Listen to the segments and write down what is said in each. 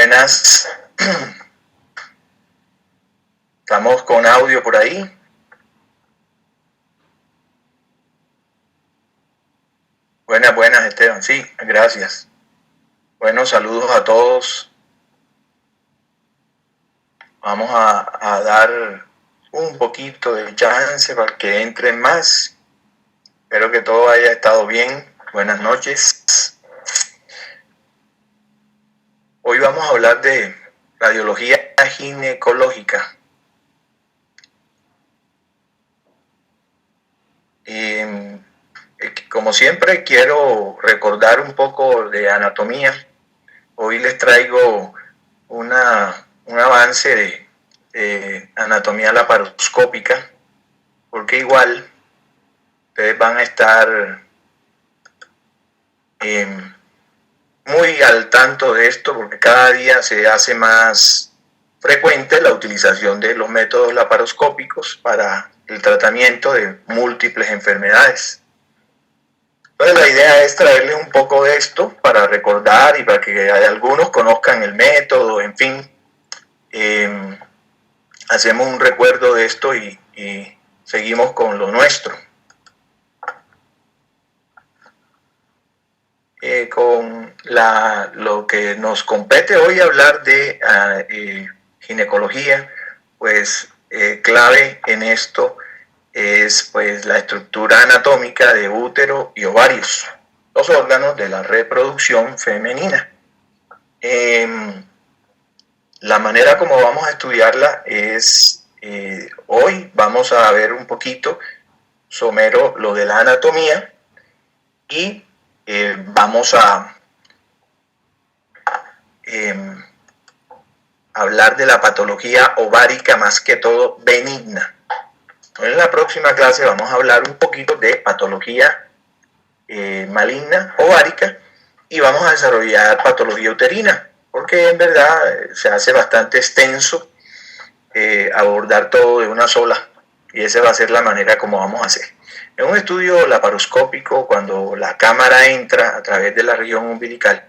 Buenas. ¿Estamos con audio por ahí? Buenas, Esteban. Sí, gracias. Bueno, saludos a todos. Vamos a dar un poquito de chance para que entren más. Espero que todo haya estado bien. Buenas noches. Hoy vamos a hablar de radiología ginecológica. Como siempre, quiero recordar un poco de anatomía. Hoy les traigo un avance de anatomía laparoscópica, porque igual ustedes van a estar muy al tanto de esto, porque cada día se hace más frecuente la utilización de los métodos laparoscópicos para el tratamiento de múltiples enfermedades. Entonces la idea es traerles un poco de esto para recordar y para que algunos conozcan el método, en fin. Hacemos un recuerdo de esto y seguimos con lo nuestro. Con lo que nos compete hoy hablar de ginecología, pues clave en esto es pues la estructura anatómica de útero y ovarios, los órganos de la reproducción femenina. La manera como vamos a estudiarla es, hoy vamos a ver un poquito somero lo de la anatomía y vamos a hablar de la patología ovárica, más que todo benigna. En la próxima clase vamos a hablar un poquito de patología maligna ovárica y vamos a desarrollar patología uterina, porque en verdad se hace bastante extenso abordar todo de una sola, y esa va a ser la manera como vamos a hacer. En un estudio laparoscópico, cuando la cámara entra a través de la región umbilical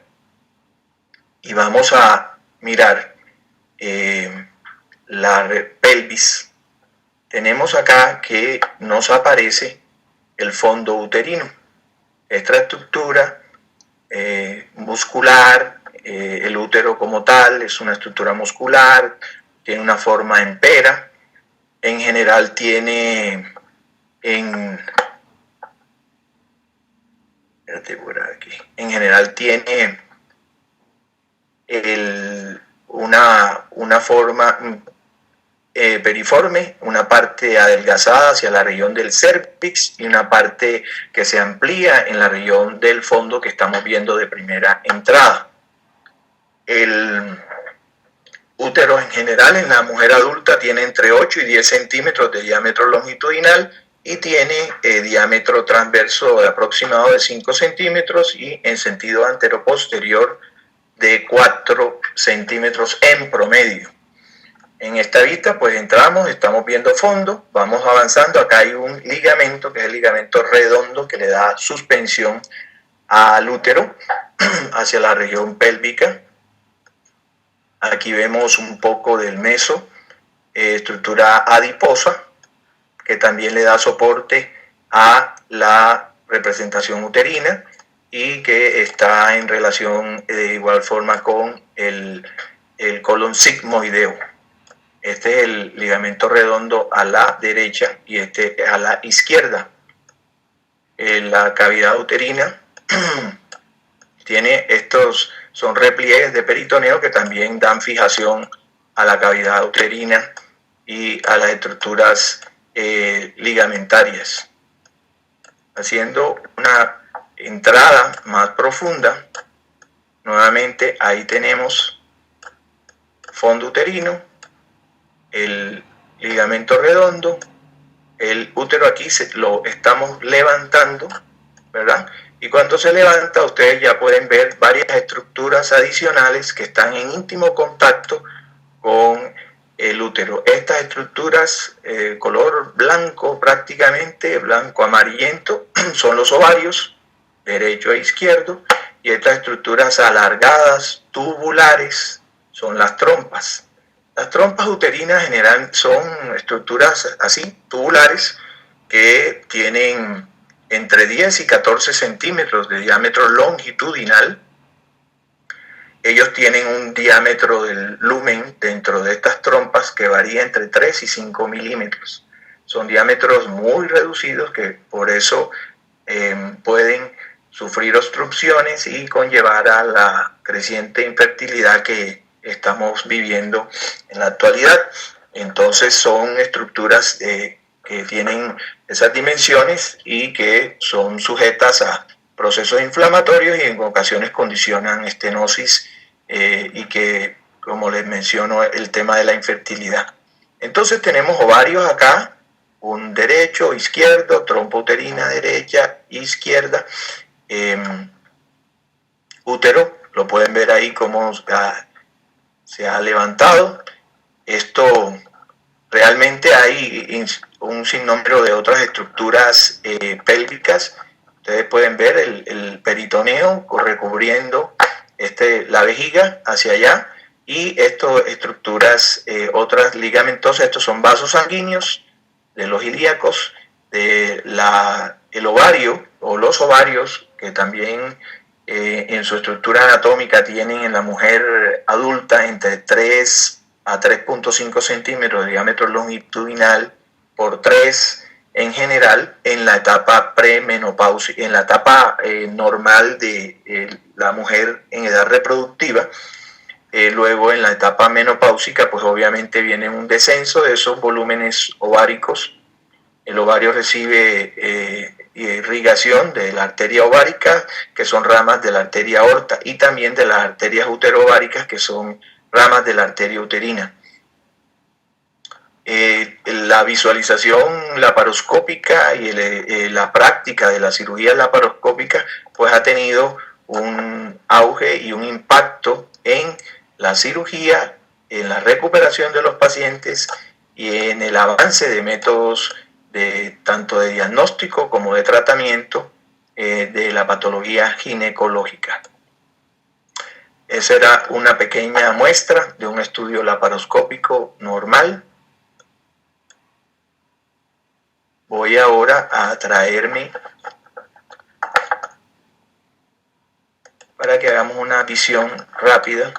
y vamos a mirar la pelvis, tenemos acá que nos aparece el fondo uterino. Esta estructura muscular, el útero como tal es una estructura muscular, tiene una forma en pera, en general tiene una forma periforme, una parte adelgazada hacia la región del cervix y una parte que se amplía en la región del fondo que estamos viendo de primera entrada. El útero en general en la mujer adulta tiene entre 8 y 10 centímetros de diámetro longitudinal y tiene diámetro transverso aproximado de 5 centímetros y en sentido antero-posterior de 4 centímetros en promedio. En esta vista pues estamos viendo fondo, vamos avanzando. Acá hay un ligamento que es el ligamento redondo que le da suspensión al útero hacia la región pélvica. Aquí vemos un poco del meso, estructura adiposa, que también le da soporte a la representación uterina y que está en relación de igual forma con el colon sigmoideo. Este es el ligamento redondo a la derecha y este a la izquierda. La cavidad uterina tiene son repliegues de peritoneo que también dan fijación a la cavidad uterina y a las estructuras ligamentarias. Haciendo una entrada más profunda, nuevamente ahí tenemos fondo uterino, el ligamento redondo, el útero aquí lo estamos levantando, ¿verdad? Y cuando se levanta, ustedes ya pueden ver varias estructuras adicionales que están en íntimo contacto con el útero. Estas estructuras, color blanco prácticamente, blanco amarillento, son los ovarios, derecho e izquierdo, y estas estructuras alargadas, tubulares, son las trompas. Las trompas uterinas en general son estructuras así, tubulares, que tienen entre 10 y 14 centímetros de diámetro longitudinal. Ellos tienen un diámetro del lumen dentro de estas trompas que varía entre 3 y 5 milímetros. Son diámetros muy reducidos que por eso pueden sufrir obstrucciones y conllevar a la creciente infertilidad que estamos viviendo en la actualidad. Entonces son estructuras que tienen esas dimensiones y que son sujetas a procesos inflamatorios y en ocasiones condicionan estenosis y que, como les menciono, el tema de la infertilidad. Entonces tenemos ovarios acá, un derecho, izquierdo, trompa uterina derecha, izquierda, útero, lo pueden ver ahí cómo se ha levantado. Esto realmente hay un sinnúmero de otras estructuras pélvicas. Ustedes pueden ver el peritoneo recubriendo la vejiga hacia allá y estas estructuras otras ligamentosas. Estos son vasos sanguíneos de los ilíacos, el ovario o los ovarios que también en su estructura anatómica tienen en la mujer adulta entre 3 a 3.5 centímetros de diámetro longitudinal por 3 en general en la etapa premenopausia, en la etapa normal de la mujer en edad reproductiva. Luego en la etapa menopáusica pues obviamente viene un descenso de esos volúmenes ováricos. El ovario recibe irrigación de la arteria ovárica, que son ramas de la arteria aorta, y también de las arterias uterováricas, que son ramas de la arteria uterina. La visualización laparoscópica y la práctica de la cirugía laparoscópica pues ha tenido un auge y un impacto en la cirugía, en la recuperación de los pacientes y en el avance de métodos tanto de diagnóstico como de tratamiento de la patología ginecológica. Esa era una pequeña muestra de un estudio laparoscópico normal. Voy ahora a traerme para que hagamos una visión rápida.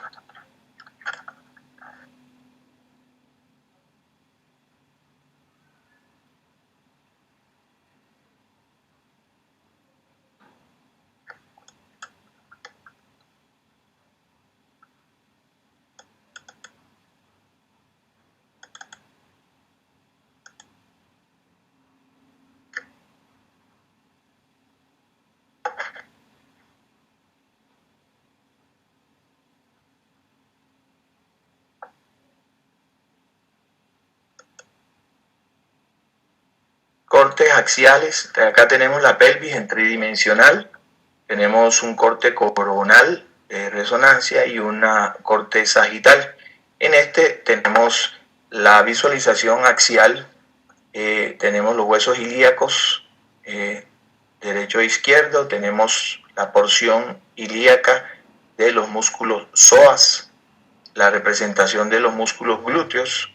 Cortes axiales, acá tenemos la pelvis en tridimensional, tenemos un corte coronal de resonancia y una corte sagital. En este tenemos la visualización axial, tenemos los huesos ilíacos, derecho e izquierdo, tenemos la porción ilíaca de los músculos psoas, la representación de los músculos glúteos,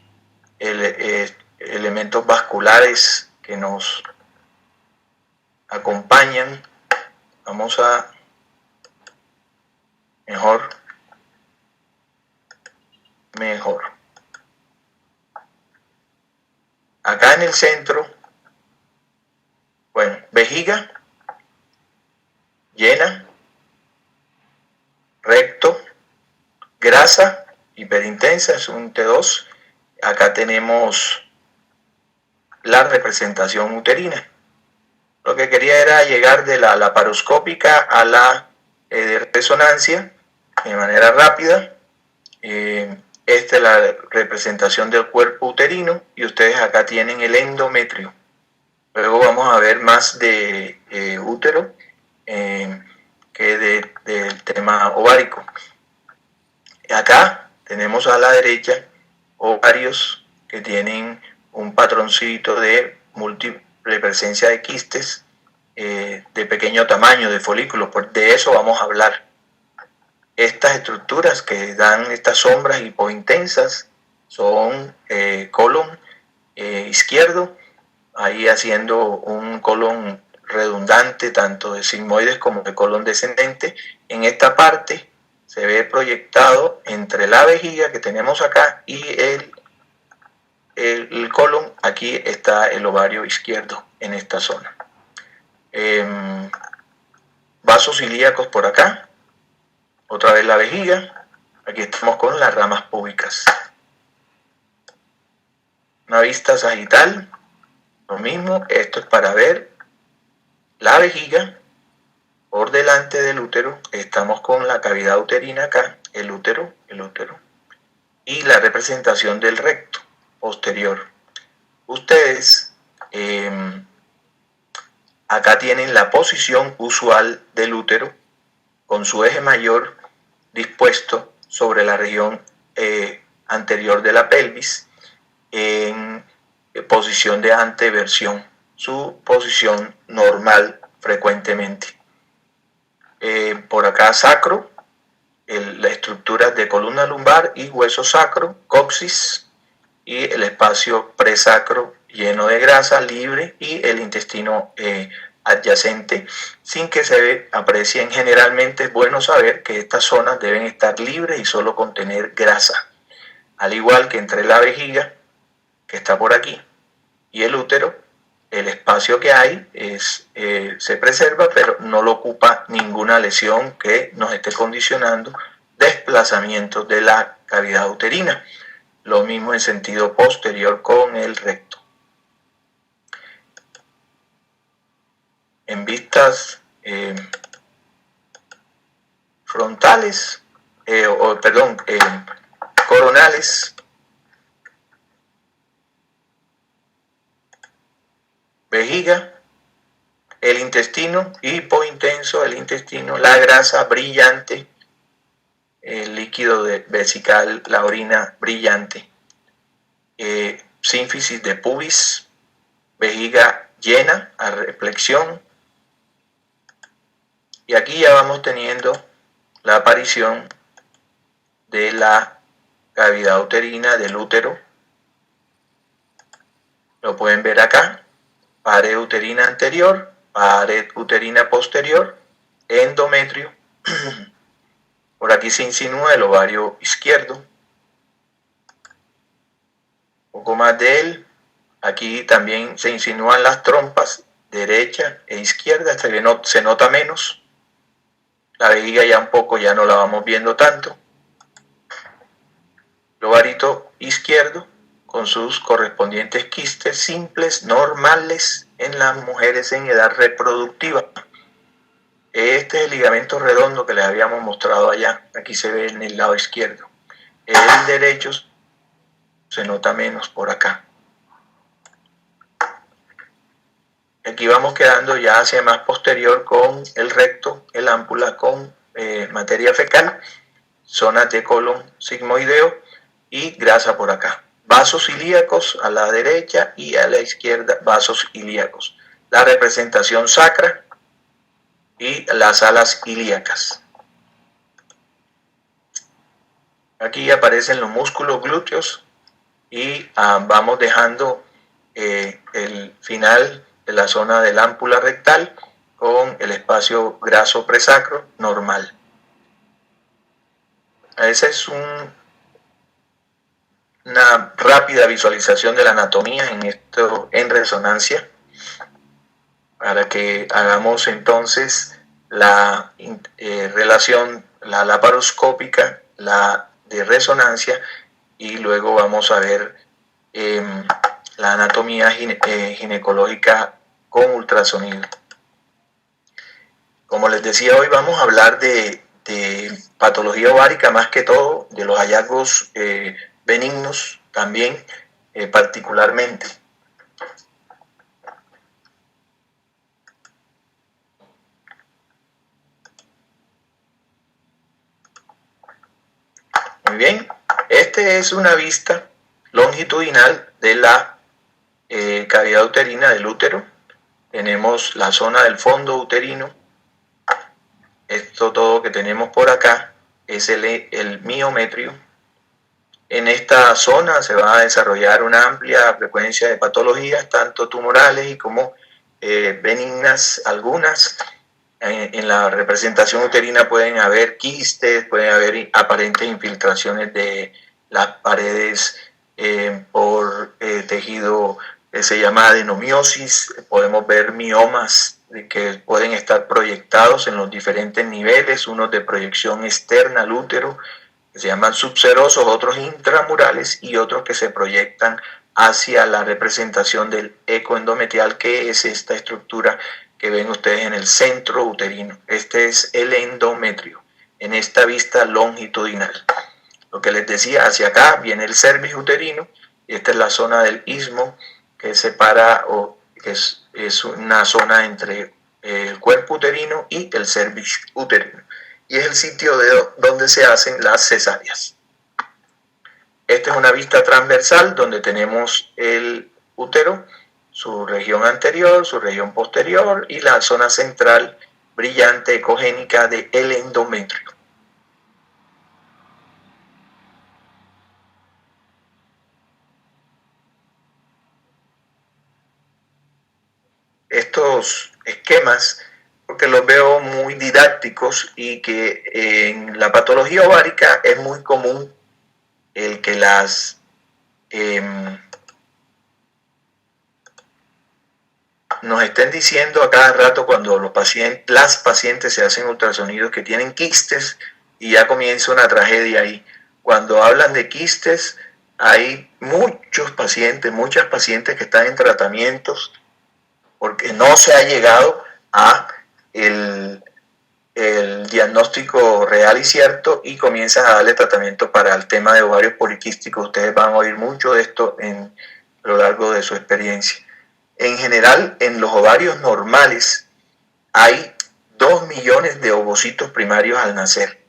elementos vasculares que nos acompañan. Vamos a mejor. Acá en el centro, bueno, vejiga llena, recto, grasa hiperintensa, es un T2. Acá tenemos la representación uterina. Lo que quería era llegar de la laparoscópica a la de resonancia de manera rápida. Esta es la representación del cuerpo uterino y ustedes acá tienen el endometrio. Luego vamos a ver más de útero que del tema ovárico. Acá tenemos a la derecha ovarios que tienen un patroncito de múltiple presencia de quistes de pequeño tamaño, de folículos, de eso vamos a hablar. Estas estructuras que dan estas sombras hipointensas son colon izquierdo, ahí haciendo un colon redundante tanto de sigmoides como de colon descendente. En esta parte se ve proyectado entre la vejiga que tenemos acá y el colon. Aquí está el ovario izquierdo en esta zona. Vasos ilíacos por acá, otra vez la vejiga. Aquí estamos con las ramas púbicas. Una vista sagital, lo mismo. Esto es para ver la vejiga por delante del útero. Estamos con la cavidad uterina acá, el útero, y la representación del recto posterior. Ustedes acá tienen la posición usual del útero con su eje mayor dispuesto sobre la región anterior de la pelvis en posición de anteversión, su posición normal frecuentemente. Por acá sacro, la estructura de columna lumbar y hueso sacro, coxis, y el espacio presacro lleno de grasa libre y el intestino adyacente sin que se aprecien. Generalmente es bueno saber que estas zonas deben estar libres y solo contener grasa, al igual que entre la vejiga que está por aquí y el útero. El espacio que hay se preserva, pero no lo ocupa ninguna lesión que nos esté condicionando desplazamiento de la cavidad uterina. Lo mismo en sentido posterior con el recto. En vistas frontales, coronales, vejiga, el intestino hipointenso, el intestino, la grasa brillante, el líquido vesical, la orina brillante, sínfisis de pubis, vejiga llena a reflexión, y aquí ya vamos teniendo la aparición de la cavidad uterina del útero. Lo pueden ver acá: pared uterina anterior, pared uterina posterior, endometrio. Por aquí se insinúa el ovario izquierdo. Un poco más de él. Aquí también se insinúan las trompas derecha e izquierda. Se nota menos. La vejiga ya un poco, ya no la vamos viendo tanto. El ovarito izquierdo con sus correspondientes quistes simples, normales en las mujeres en edad reproductiva. Este es el ligamento redondo que les habíamos mostrado allá. Aquí se ve en el lado izquierdo. El derecho se nota menos por acá. Aquí vamos quedando ya hacia más posterior con el recto, el ámpula con materia fecal, zonas de colon sigmoideo y grasa por acá. Vasos ilíacos a la derecha y a la izquierda vasos ilíacos. La representación sacra y las alas ilíacas. Aquí aparecen los músculos glúteos y vamos dejando el final de la zona del ámpula rectal con el espacio graso presacro normal. Esa es una rápida visualización de la anatomía en resonancia, para que hagamos entonces la relación, la laparoscópica, la de resonancia, y luego vamos a ver la anatomía ginecológica con ultrasonido. Como les decía, hoy vamos a hablar de patología ovárica, más que todo, de los hallazgos benignos también, particularmente. Muy bien, esta es una vista longitudinal de la cavidad uterina del útero. Tenemos la zona del fondo uterino. Esto todo que tenemos por acá es el miometrio. En esta zona se va a desarrollar una amplia frecuencia de patologías, tanto tumorales y como benignas algunas. En la representación uterina pueden haber quistes, pueden haber aparentes infiltraciones de las paredes por tejido que se llama adenomiosis. Podemos ver miomas que pueden estar proyectados en los diferentes niveles, unos de proyección externa al útero, que se llaman subserosos, otros intramurales y otros que se proyectan hacia la representación del eco endometrial, que es esta estructura que ven ustedes en el centro uterino. Este es el endometrio, en esta vista longitudinal. Lo que les decía, hacia acá viene el cervix uterino, y esta es la zona del istmo que separa, o que es una zona entre el cuerpo uterino y el cervix uterino. Y es el sitio donde se hacen las cesáreas. Esta es una vista transversal donde tenemos el útero, su región anterior, su región posterior y la zona central brillante ecogénica del endometrio. Estos esquemas, porque los veo muy didácticos, y que en la patología ovárica es muy común el que nos estén diciendo a cada rato cuando las pacientes se hacen ultrasonidos que tienen quistes, y ya comienza una tragedia ahí. Cuando hablan de quistes, hay muchas pacientes que están en tratamientos porque no se ha llegado a el diagnóstico real y cierto, y comienzan a darle tratamiento para el tema de ovarios poliquísticos. Ustedes van a oír mucho de esto a lo largo de su experiencia. En general, en los ovarios normales hay 2 millones de ovocitos primarios al nacer.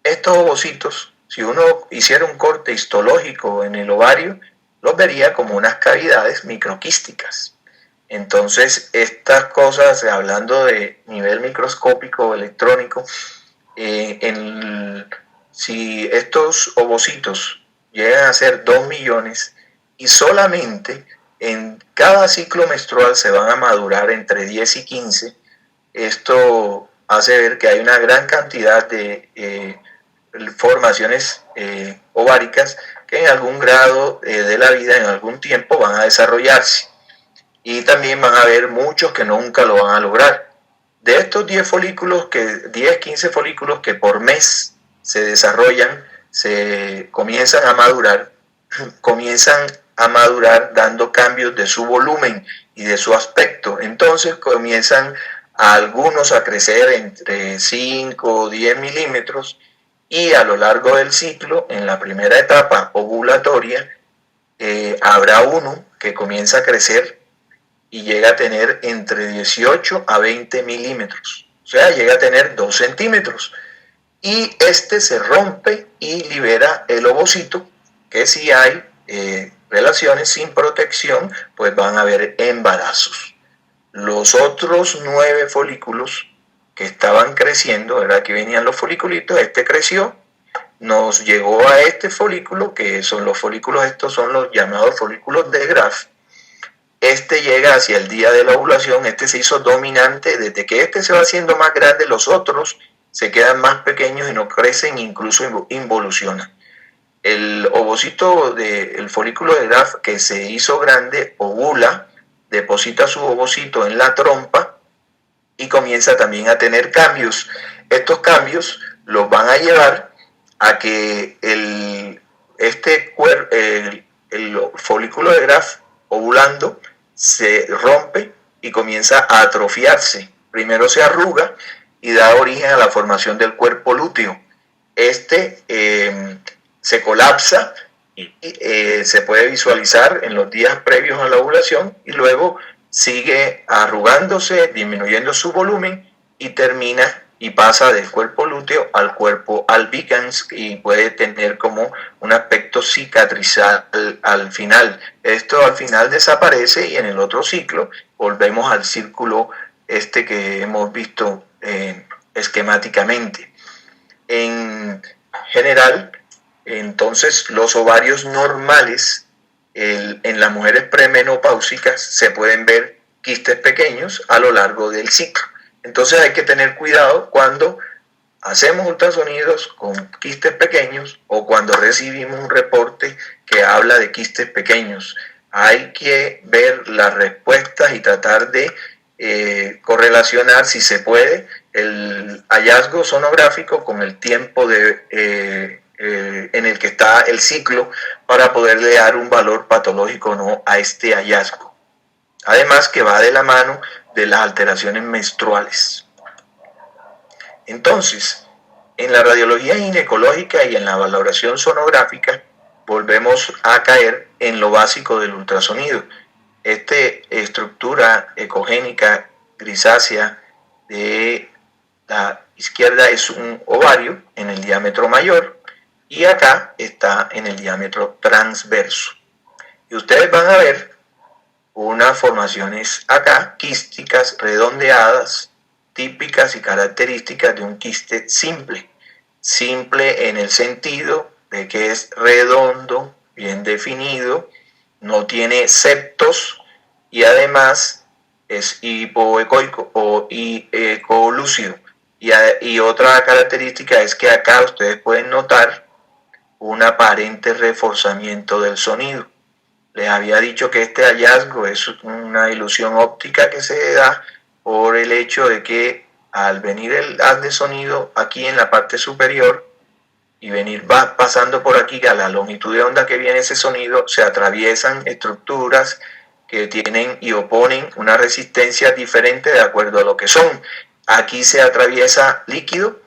Estos ovocitos, si uno hiciera un corte histológico en el ovario, los vería como unas cavidades microquísticas. Entonces, estas cosas, hablando de nivel microscópico o electrónico, si estos ovocitos llegan a ser 2 millones y solamente en cada ciclo menstrual se van a madurar entre 10 y 15, esto hace ver que hay una gran cantidad de formaciones ováricas que en algún grado de la vida, en algún tiempo, van a desarrollarse. Y también van a haber muchos que nunca lo van a lograr. De estos 10 folículos, 15 folículos que por mes se desarrollan, se comienzan a madurar dando cambios de su volumen y de su aspecto. Entonces comienzan algunos a crecer entre 5 o 10 milímetros, y a lo largo del ciclo, en la primera etapa ovulatoria, habrá uno que comienza a crecer y llega a tener entre 18 a 20 milímetros, o sea, llega a tener 2 centímetros, y este se rompe y libera el ovocito, que si hay relaciones sin protección, pues van a haber embarazos. Los otros 9 folículos que estaban creciendo, ¿verdad? Que venían los foliculitos, este creció, nos llegó a este folículo, que son los folículos, estos son los llamados folículos de Graf. Este llega hacia el día de la ovulación, este se hizo dominante. Desde que este se va haciendo más grande, los otros se quedan más pequeños y no crecen, incluso involucionan. El ovocito del folículo de Graf que se hizo grande ovula, deposita su ovocito en la trompa y comienza también a tener cambios. Estos cambios los van a llevar a que el folículo de Graf ovulando se rompe y comienza a atrofiarse. Primero se arruga y da origen a la formación del cuerpo lúteo. Se colapsa y se puede visualizar en los días previos a la ovulación, y luego sigue arrugándose, disminuyendo su volumen, y termina y pasa del cuerpo lúteo al cuerpo albicans, y puede tener como un aspecto cicatrizal al final. Esto al final desaparece, y en el otro ciclo volvemos al círculo que hemos visto esquemáticamente. En general, entonces los ovarios normales en las mujeres premenopáusicas se pueden ver quistes pequeños a lo largo del ciclo. Entonces hay que tener cuidado cuando hacemos ultrasonidos con quistes pequeños o cuando recibimos un reporte que habla de quistes pequeños. Hay que ver las respuestas y tratar de correlacionar, si se puede, el hallazgo sonográfico con el tiempo en el que está el ciclo para poderle dar un valor patológico o no a este hallazgo. Además que va de la mano de las alteraciones menstruales. Entonces, en la radiología ginecológica y en la valoración sonográfica, volvemos a caer en lo básico del ultrasonido. Esta estructura ecogénica grisácea de la izquierda es un ovario en el diámetro mayor y acá está en el diámetro transverso. Y ustedes van a ver unas formaciones acá, quísticas, redondeadas, típicas y características de un quiste simple. Simple en el sentido de que es redondo, bien definido, no tiene septos y además es hipoecoico o ecolúcido. Y otra característica es que acá ustedes pueden notar un aparente reforzamiento del sonido. Les había dicho que este hallazgo es una ilusión óptica que se da por el hecho de que al venir el haz de sonido aquí en la parte superior y venir pasando por aquí a la longitud de onda que viene ese sonido, se atraviesan estructuras que tienen y oponen una resistencia diferente de acuerdo a lo que son. Aquí se atraviesa líquido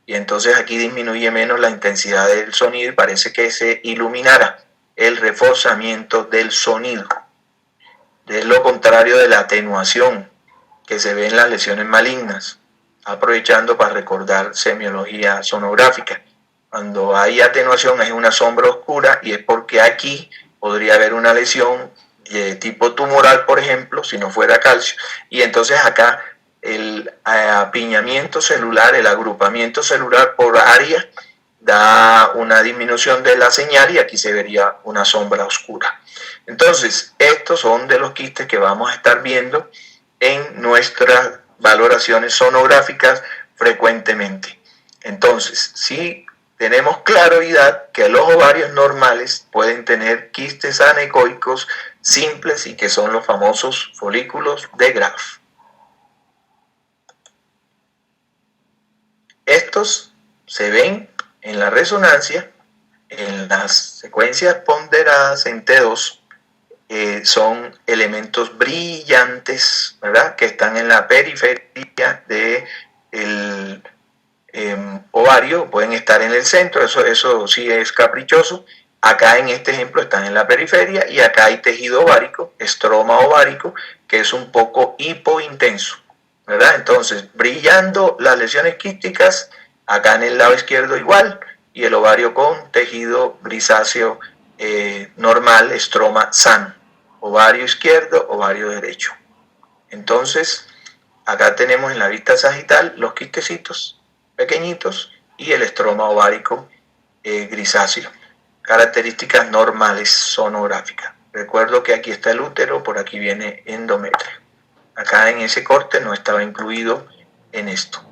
y entonces aquí disminuye menos la intensidad del sonido y parece que se iluminara el reforzamiento del sonido. Es lo contrario de la atenuación que se ve en las lesiones malignas, aprovechando para recordar semiología sonográfica. Cuando hay atenuación es una sombra oscura y es porque aquí podría haber una lesión de tipo tumoral, por ejemplo, si no fuera calcio, y entonces acá el apiñamiento celular, el agrupamiento celular por área da una disminución de la señal y aquí se vería una sombra oscura. Entonces, estos son de los quistes que vamos a estar viendo en nuestras valoraciones sonográficas frecuentemente. Entonces, si tenemos claridad que los ovarios normales pueden tener quistes anecoicos simples y que son los famosos folículos de Graf. Estos se ven en la resonancia, en las secuencias ponderadas en T2, son elementos brillantes, ¿verdad?, que están en la periferia del ovario, pueden estar en el centro, eso sí es caprichoso. Acá en este ejemplo están en la periferia y acá hay tejido ovárico, estroma ovárico, que es un poco hipointenso, ¿verdad? Entonces, brillando las lesiones quísticas, acá en el lado izquierdo igual, y el ovario con tejido grisáceo normal, estroma sano. Ovario izquierdo, ovario derecho. Entonces, acá tenemos en la vista sagital los quistecitos pequeñitos y el estroma ovárico grisáceo. Características normales sonográficas. Recuerdo que aquí está el útero, por aquí viene endometrio. Acá en ese corte no estaba incluido en esto.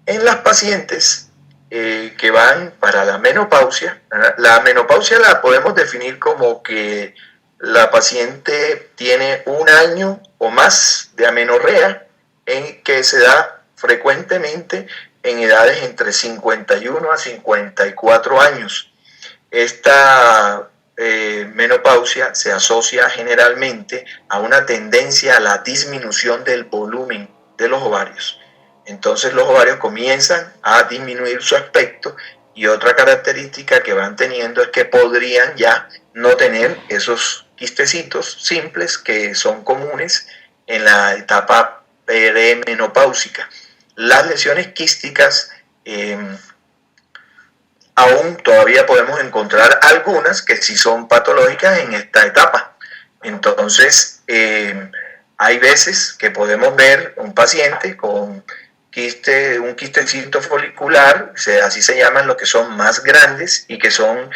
En las pacientes que van para la menopausia la podemos definir como que la paciente tiene un año o más de amenorrea, en que se da frecuentemente en edades entre 51 a 54 años. Esta menopausia se asocia generalmente a una tendencia a la disminución del volumen de los ovarios. Entonces los ovarios comienzan a disminuir su aspecto y otra característica que van teniendo es que podrían ya no tener esos quistecitos simples que son comunes en la etapa premenopáusica. Las lesiones quísticas aún todavía podemos encontrar algunas que sí son patológicas en esta etapa. Entonces hay veces que podemos ver un paciente un quistecito folicular, así se llaman los que son más grandes y que son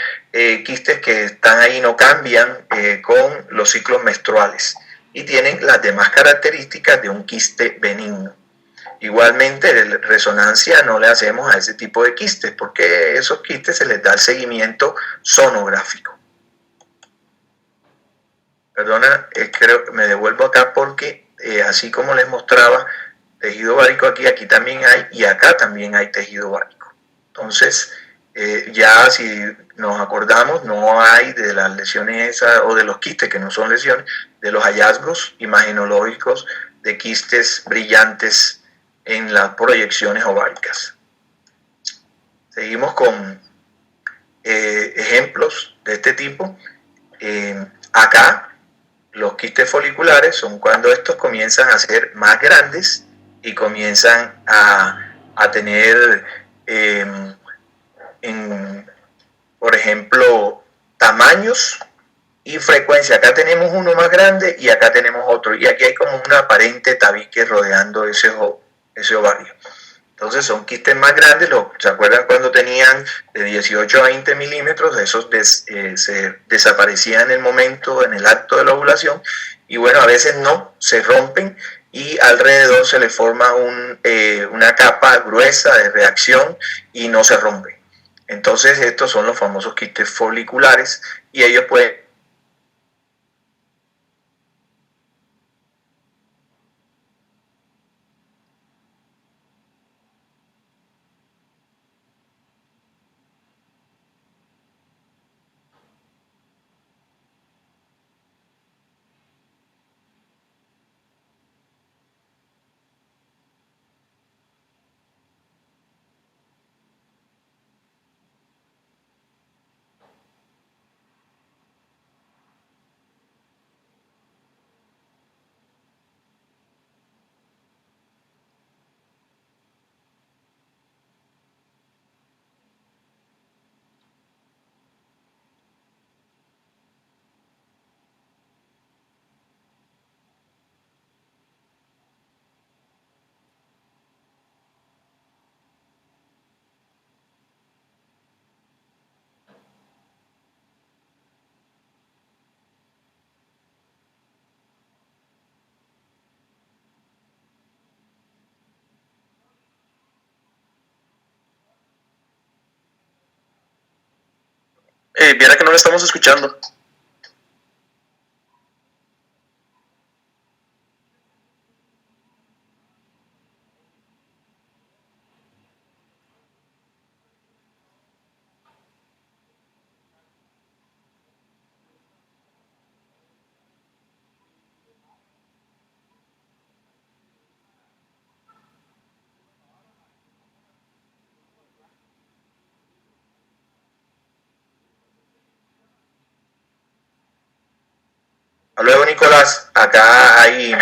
quistes que están ahí, no cambian con los ciclos menstruales y tienen las demás características de un quiste benigno. Igualmente, resonancia no le hacemos a ese tipo de quistes porque esos quistes se les da el seguimiento sonográfico. Perdona, creo que me devuelvo acá porque así como les mostraba tejido ovárico aquí también hay, y acá también hay tejido ovárico. Entonces, ya si nos acordamos, no hay de las lesiones esas, o de los quistes que no son lesiones, de los hallazgos imagenológicos de quistes brillantes en las proyecciones ováricas. Seguimos con ejemplos de este tipo. Acá, los quistes foliculares son cuando estos comienzan a ser más grandes y comienzan a tener, por ejemplo, tamaños y frecuencia. Acá tenemos uno más grande y acá tenemos otro. Y aquí hay como un aparente tabique rodeando ese ovario. Entonces son quistes más grandes. ¿Se acuerdan cuando tenían de 18 a 20 milímetros? Esos se desaparecían en el momento, en el acto de la ovulación. Y bueno, a veces no, se rompen y alrededor se le forma una capa gruesa de reacción y no se rompe. Entonces estos son los famosos quistes foliculares y ellos pueden viera que no lo estamos escuchando. Luego, Nicolás, acá hay...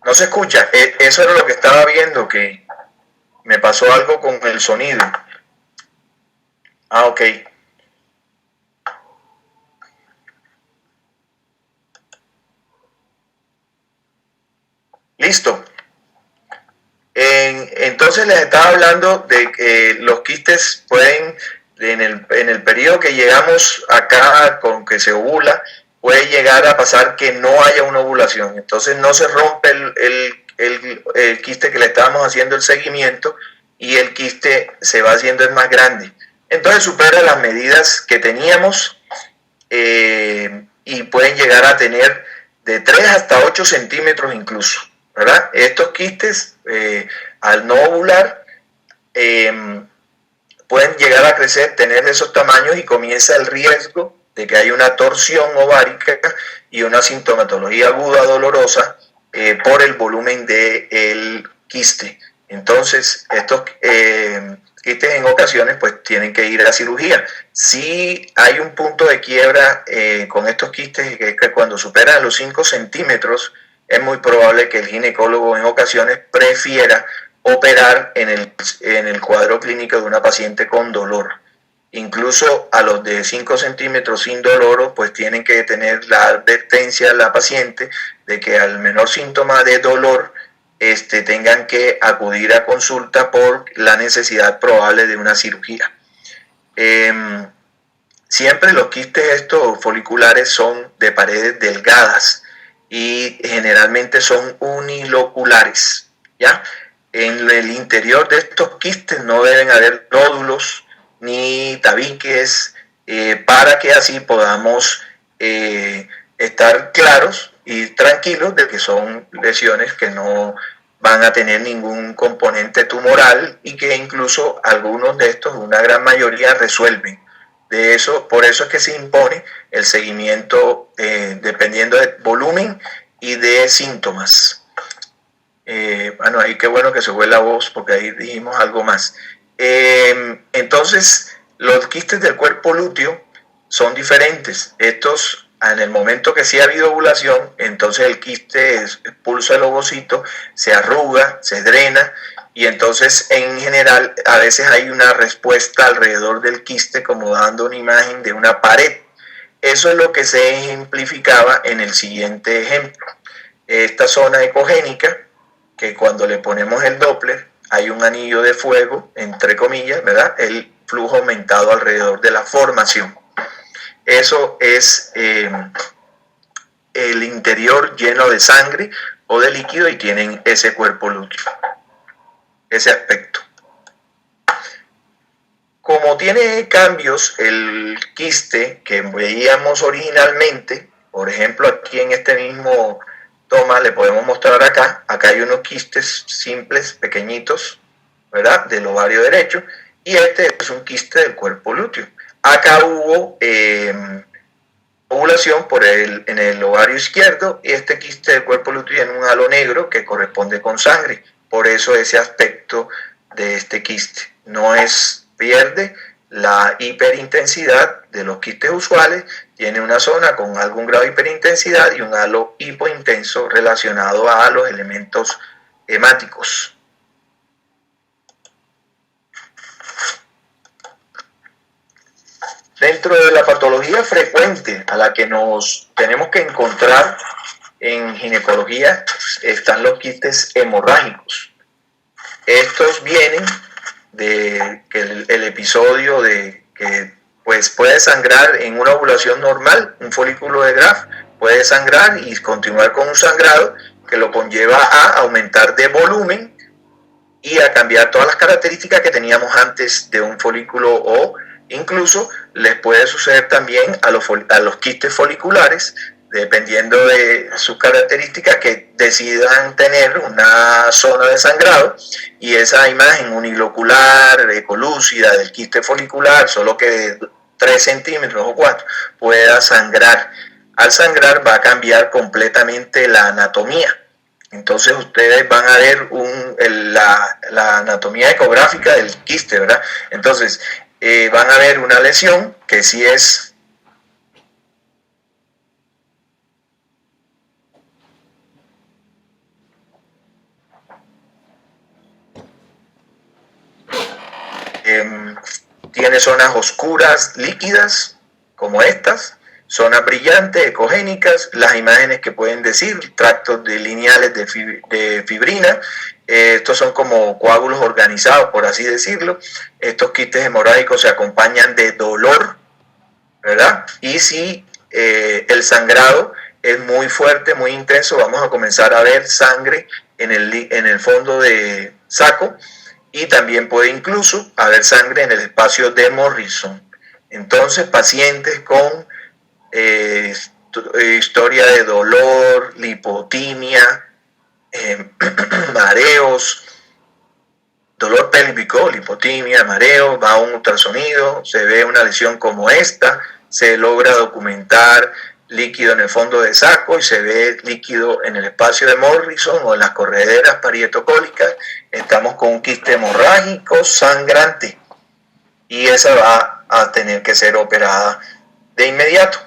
No se escucha. Eso era lo que estaba viendo, que me pasó algo con el sonido. Ok. Listo. Entonces les estaba hablando de que los quistes pueden, en el periodo que llegamos acá con que se ovula, puede llegar a pasar que no haya una ovulación. Entonces no se rompe el quiste que le estábamos haciendo el seguimiento y el quiste se va haciendo más grande. Entonces supera las medidas que teníamos y pueden llegar a tener de 3 hasta 8 centímetros incluso, ¿verdad? Estos quistes, al no ovular, pueden llegar a crecer, tener esos tamaños y comienza el riesgo de que haya una torsión ovárica y una sintomatología aguda dolorosa por el volumen del quiste. Entonces, estos quistes en ocasiones pues tienen que ir a cirugía. Si hay un punto de quiebra con estos quistes, que es que cuando superan los 5 centímetros, es muy probable que el ginecólogo en ocasiones prefiera operar en el cuadro clínico de una paciente con dolor. Incluso a los de 5 centímetros sin dolor, pues tienen que tener la advertencia a la paciente de que al menor síntoma de dolor tengan que acudir a consulta por la necesidad probable de una cirugía. Siempre los quistes estos foliculares son de paredes delgadas y generalmente son uniloculares, ¿ya? En el interior de estos quistes no deben haber nódulos ni tabiques, para que así podamos estar claros y tranquilos de que son lesiones que no van a tener ningún componente tumoral y que incluso algunos de estos, una gran mayoría, resuelven. De eso, por eso es que se impone el seguimiento dependiendo del volumen y de síntomas. Bueno, ahí qué bueno que se fue la voz porque ahí dijimos algo más. Entonces, los quistes del cuerpo lúteo son diferentes. Estos, en el momento que sí ha habido ovulación, entonces el quiste expulsa el ovocito, se arruga, se drena, y entonces en general a veces hay una respuesta alrededor del quiste como dando una imagen de una pared. Eso es lo que se ejemplificaba en el siguiente ejemplo. Esta zona ecogénica, que cuando le ponemos el Doppler hay un anillo de fuego, entre comillas, ¿verdad? El flujo aumentado alrededor de la formación. Eso es el interior lleno de sangre o de líquido y tienen ese cuerpo lúteo, ese aspecto. Como tiene cambios el quiste que veíamos originalmente, por ejemplo aquí en este mismo toma le podemos mostrar acá hay unos quistes simples, pequeñitos, ¿verdad? Del ovario derecho, y este es un quiste del cuerpo lúteo. Acá hubo ovulación en el ovario izquierdo y este quiste del cuerpo lúteo tiene un halo negro que corresponde con sangre. Por eso ese aspecto de este quiste no pierde la hiperintensidad de los quistes usuales, tiene una zona con algún grado de hiperintensidad y un halo hipointenso relacionado a los elementos hemáticos. Dentro de la patología frecuente a la que nos tenemos que encontrar en ginecología están los quistes hemorrágicos. Estos vienen de que el episodio de que pues puede sangrar en una ovulación normal, un folículo de Graf puede sangrar y continuar con un sangrado que lo conlleva a aumentar de volumen y a cambiar todas las características que teníamos antes de un folículo, o incluso les puede suceder también a los quistes foliculares, dependiendo de sus características, que decidan tener una zona de sangrado y esa imagen unilocular, ecolúcida del quiste folicular, solo que de 3 centímetros o 4, pueda sangrar. Al sangrar va a cambiar completamente la anatomía. Entonces ustedes van a ver la anatomía ecográfica del quiste, ¿verdad? Entonces van a ver una lesión que sí es tiene zonas oscuras, líquidas, como estas, zonas brillantes, ecogénicas, las imágenes que pueden decir, tractos lineales de fibrina, estos son como coágulos organizados, por así decirlo. Estos quistes hemorrágicos se acompañan de dolor, ¿verdad? Y si el sangrado es muy fuerte, muy intenso, vamos a comenzar a ver sangre en el fondo de saco, y también puede incluso haber sangre en el espacio de Morrison. Entonces, pacientes con historia de dolor, lipotimia, mareos, dolor pélvico, lipotimia, mareo, va a un ultrasonido, se ve una lesión como esta, se logra documentar líquido en el fondo de saco y se ve líquido en el espacio de Morrison o en las correderas parietocólicas. Estamos con un quiste hemorrágico sangrante y esa va a tener que ser operada de inmediato.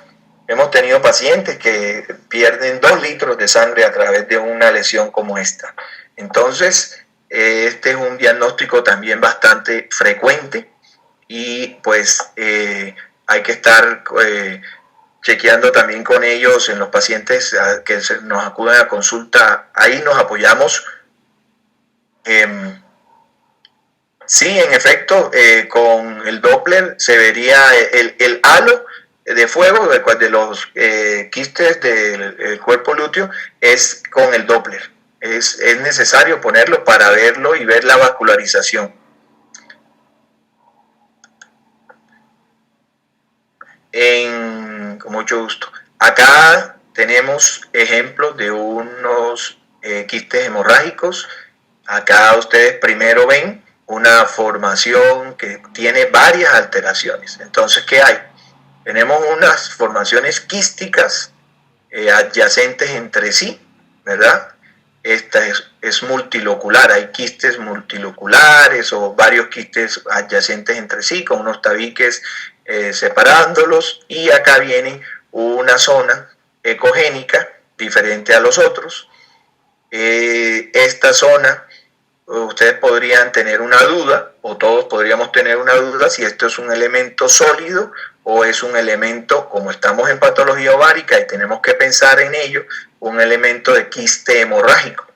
Hemos tenido pacientes que pierden 2 litros de sangre a través de una lesión como esta. Entonces, este es un diagnóstico también bastante frecuente y pues hay que estar chequeando también con ellos en los pacientes que nos acuden a consulta. Ahí nos apoyamos Sí, en efecto, con el Doppler se vería el halo de fuego de los quistes del cuerpo lúteo es con el Doppler. Es necesario ponerlo para verlo y ver la vascularización. Con mucho gusto. Acá tenemos ejemplos de unos quistes hemorrágicos. Acá ustedes primero ven una formación que tiene varias alteraciones. Entonces, ¿qué hay? Tenemos unas formaciones quísticas adyacentes entre sí, ¿verdad? Esta es multilocular, hay quistes multiloculares o varios quistes adyacentes entre sí con unos tabiques separándolos, y acá viene una zona ecogénica diferente a los otros. Esta zona, ustedes podrían tener una duda, o todos podríamos tener una duda, si esto es un elemento sólido o es un elemento, como estamos en patología ovárica y tenemos que pensar en ello, un elemento de quiste hemorrágico.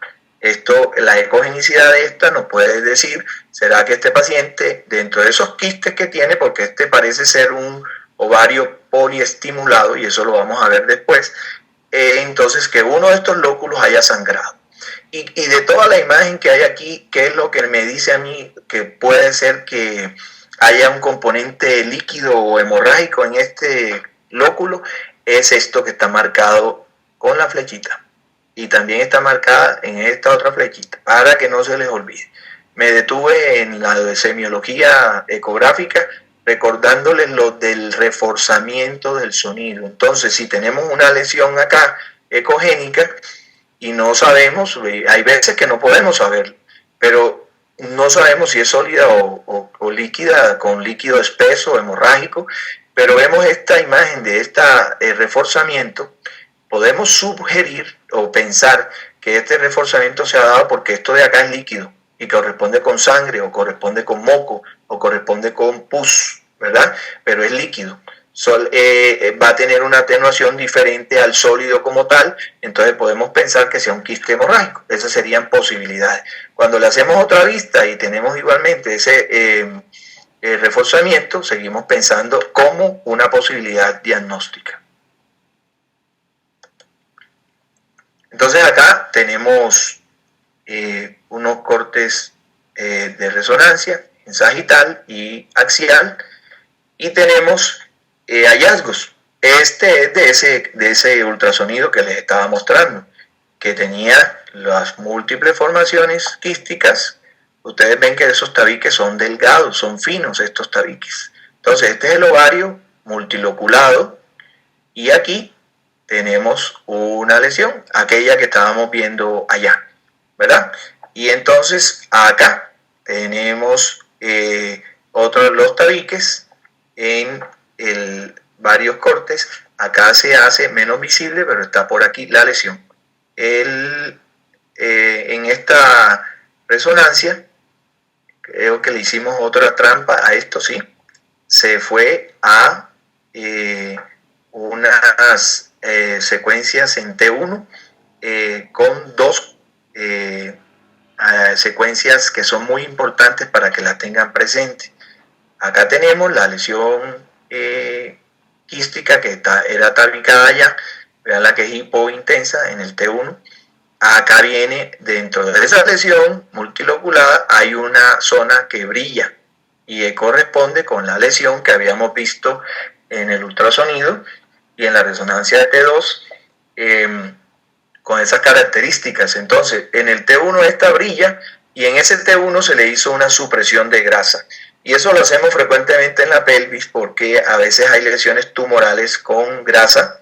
Esto, la ecogenicidad de esta nos puede decir, ¿será que este paciente, dentro de esos quistes que tiene, porque este parece ser un ovario poliestimulado, y eso lo vamos a ver después, entonces que uno de estos lóculos haya sangrado? Y de toda la imagen que hay aquí, ¿qué es lo que me dice a mí que puede ser que haya un componente líquido o hemorrágico en este lóculo? Es esto que está marcado con la flechita. Y también está marcada en esta otra flechita, para que no se les olvide. Me detuve en la de semiología ecográfica recordándoles lo del reforzamiento del sonido. Entonces, si tenemos una lesión acá ecogénica y no sabemos, hay veces que no podemos saber, pero no sabemos si es sólida o líquida, con líquido espeso, hemorrágico, pero vemos esta imagen de este reforzamiento. Podemos sugerir o pensar que este reforzamiento se ha dado porque esto de acá es líquido y corresponde con sangre, o corresponde con moco, o corresponde con pus, ¿verdad? Pero es líquido. Va a tener una atenuación diferente al sólido como tal, entonces podemos pensar que sea un quiste hemorrágico. Esas serían posibilidades. Cuando le hacemos otra vista y tenemos igualmente ese reforzamiento, seguimos pensando como una posibilidad diagnóstica. Entonces acá tenemos unos cortes de resonancia en sagital y axial, y tenemos hallazgos. Este es de ese ultrasonido que les estaba mostrando, que tenía las múltiples formaciones quísticas. Ustedes ven que esos tabiques son delgados, son finos estos tabiques. Entonces este es el ovario multiloculado, y aquí tenemos una lesión, aquella que estábamos viendo allá, ¿verdad? Y entonces acá tenemos otros de los tabiques en varios cortes. Acá se hace menos visible, pero está por aquí la lesión. En esta resonancia, creo que le hicimos otra trampa a esto, sí. Se fue a unas secuencias en T1 con dos secuencias que son muy importantes para que la tengan presente. Acá tenemos la lesión quística que era tabicada ya, vean la que es hipointensa en el T1. Acá viene, dentro de esa lesión multiloculada hay una zona que brilla y corresponde con la lesión que habíamos visto en el ultrasonido y en la resonancia de T2 con esas características. Entonces, en el T1 esta brilla, y en ese T1 se le hizo una supresión de grasa. Y eso lo hacemos frecuentemente en la pelvis porque a veces hay lesiones tumorales con grasa,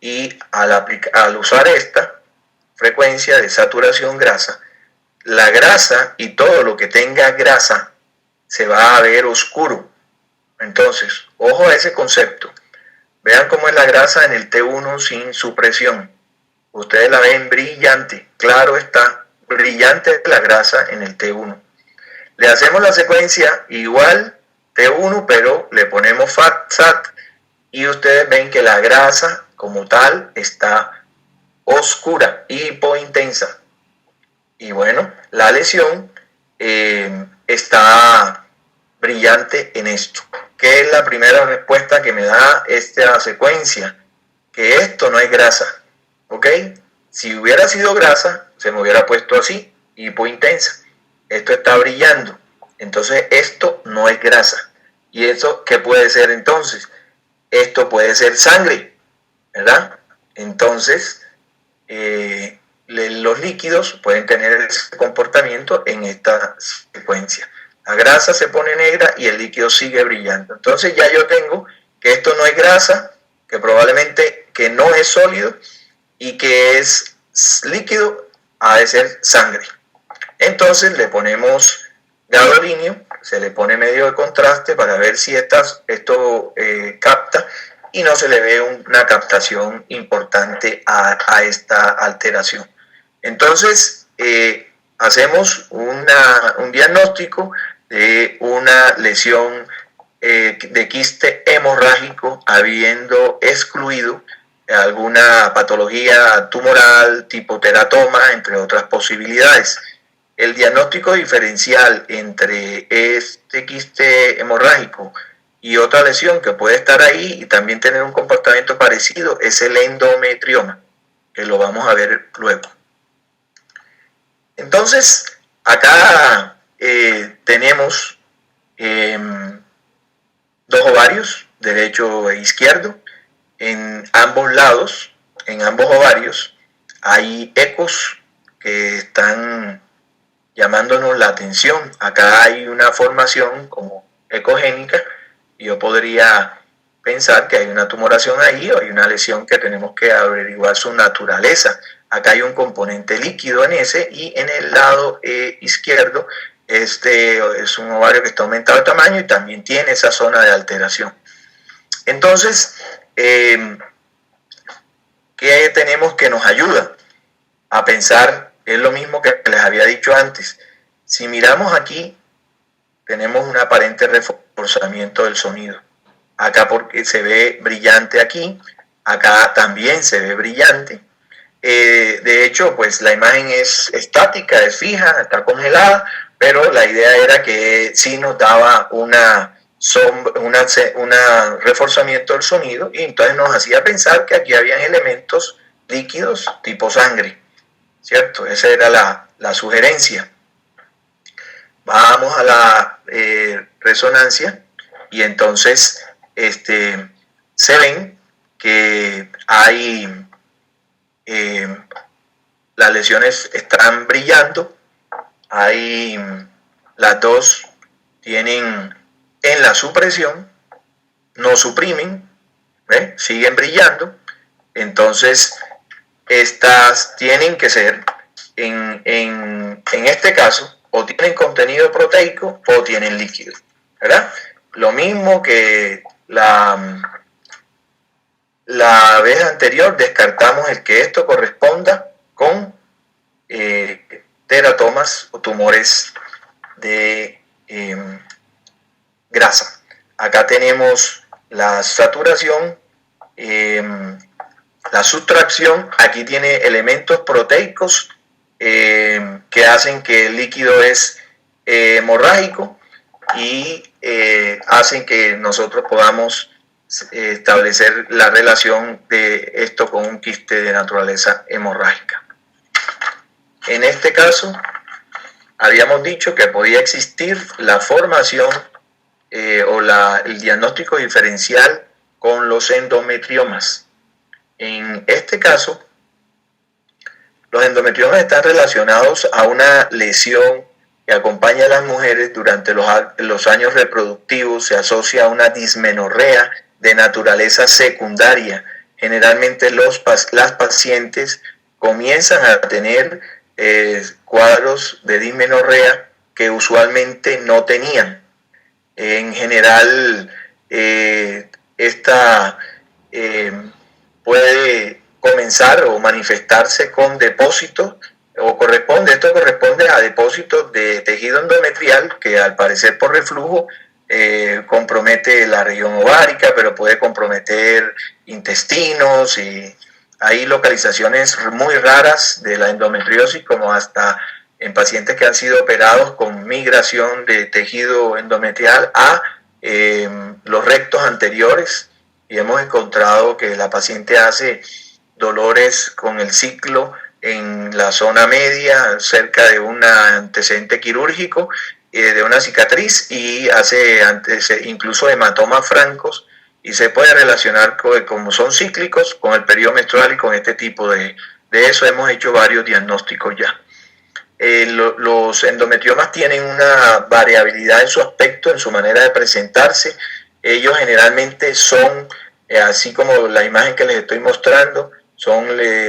y al usar esta frecuencia de saturación grasa, la grasa y todo lo que tenga grasa se va a ver oscuro. Entonces, ojo a ese concepto. Vean cómo es la grasa en el T1 sin supresión. Ustedes la ven brillante, claro está, brillante la grasa en el T1. Le hacemos la secuencia igual T1, pero le ponemos FAT-SAT, y ustedes ven que la grasa como tal está oscura, hipointensa. Y bueno, la lesión está brillante en esto. ¿Qué es la primera respuesta que me da esta secuencia? Que esto no es grasa, ¿ok? Si hubiera sido grasa, se me hubiera puesto así, hipointensa. Esto está brillando, entonces esto no es grasa. ¿Y eso qué puede ser entonces? Esto puede ser sangre, ¿verdad? Entonces, los líquidos pueden tener ese comportamiento en esta secuencia. La grasa se pone negra y el líquido sigue brillando. Entonces ya yo tengo que esto no es grasa, que probablemente que no es sólido y que es líquido, ha de ser sangre. Entonces le ponemos gadolínio, se le pone medio de contraste para ver si esto capta y no se le ve una captación importante a esta alteración. Entonces hacemos un diagnóstico de una lesión de quiste hemorrágico habiendo excluido alguna patología tumoral tipo teratoma, entre otras posibilidades. El diagnóstico diferencial entre este quiste hemorrágico y otra lesión que puede estar ahí y también tener un comportamiento parecido es el endometrioma, que lo vamos a ver luego. Entonces, acá tenemos dos ovarios, derecho e izquierdo. En ambos lados, en ambos ovarios, hay ecos que están llamándonos la atención. Acá hay una formación como ecogénica y yo podría pensar que hay una tumoración ahí o hay una lesión que tenemos que averiguar su naturaleza. Acá hay un componente líquido en ese y en el lado izquierdo este es un ovario que está aumentado de tamaño y también tiene esa zona de alteración. Entonces, ¿qué tenemos que nos ayuda a pensar? Es lo mismo que les había dicho antes. Si miramos aquí, tenemos un aparente reforzamiento del sonido. Acá porque se ve brillante aquí, acá también se ve brillante. De hecho, pues la imagen es estática, es fija, está congelada, pero la idea era que sí nos daba un reforzamiento del sonido y entonces nos hacía pensar que aquí habían elementos líquidos tipo sangre, ¿cierto? Esa era la sugerencia. Vamos a la resonancia y entonces se ven que hay las lesiones están brillando, las dos tienen en la supresión, no suprimen, ¿ve? Siguen brillando, entonces estas tienen que ser en este caso o tienen contenido proteico o tienen líquido, ¿verdad? Lo mismo que la vez anterior, descartamos el que esto corresponda con teratomas o tumores de grasa. Acá tenemos la saturación, la sustracción. Aquí tiene elementos proteicos que hacen que el líquido es hemorrágico y hacen que nosotros podamos establecer la relación de esto con un quiste de naturaleza hemorrágica. En este caso, habíamos dicho que podía existir la formación o el diagnóstico diferencial con los endometriomas. En este caso, los endometriomas están relacionados a una lesión que acompaña a las mujeres durante los años reproductivos. Se asocia a una dismenorrea de naturaleza secundaria. Generalmente las pacientes comienzan a tener cuadros de dismenorrea que usualmente no tenían. En general, esta puede comenzar o manifestarse con depósitos, esto corresponde a depósitos de tejido endometrial que al parecer por reflujo compromete la región ovárica, pero puede comprometer intestinos y hay localizaciones muy raras de la endometriosis como hasta en pacientes que han sido operados con migración de tejido endometrial a los rectos anteriores, y hemos encontrado que la paciente hace dolores con el ciclo en la zona media, cerca de un antecedente quirúrgico, de una cicatriz, y hace incluso hematomas francos, y se puede relacionar como son cíclicos con el periodo menstrual y con este tipo de eso hemos hecho varios diagnósticos ya. Los endometriomas tienen una variabilidad en su aspecto, en su manera de presentarse. Ellos generalmente son, así como la imagen que les estoy mostrando, son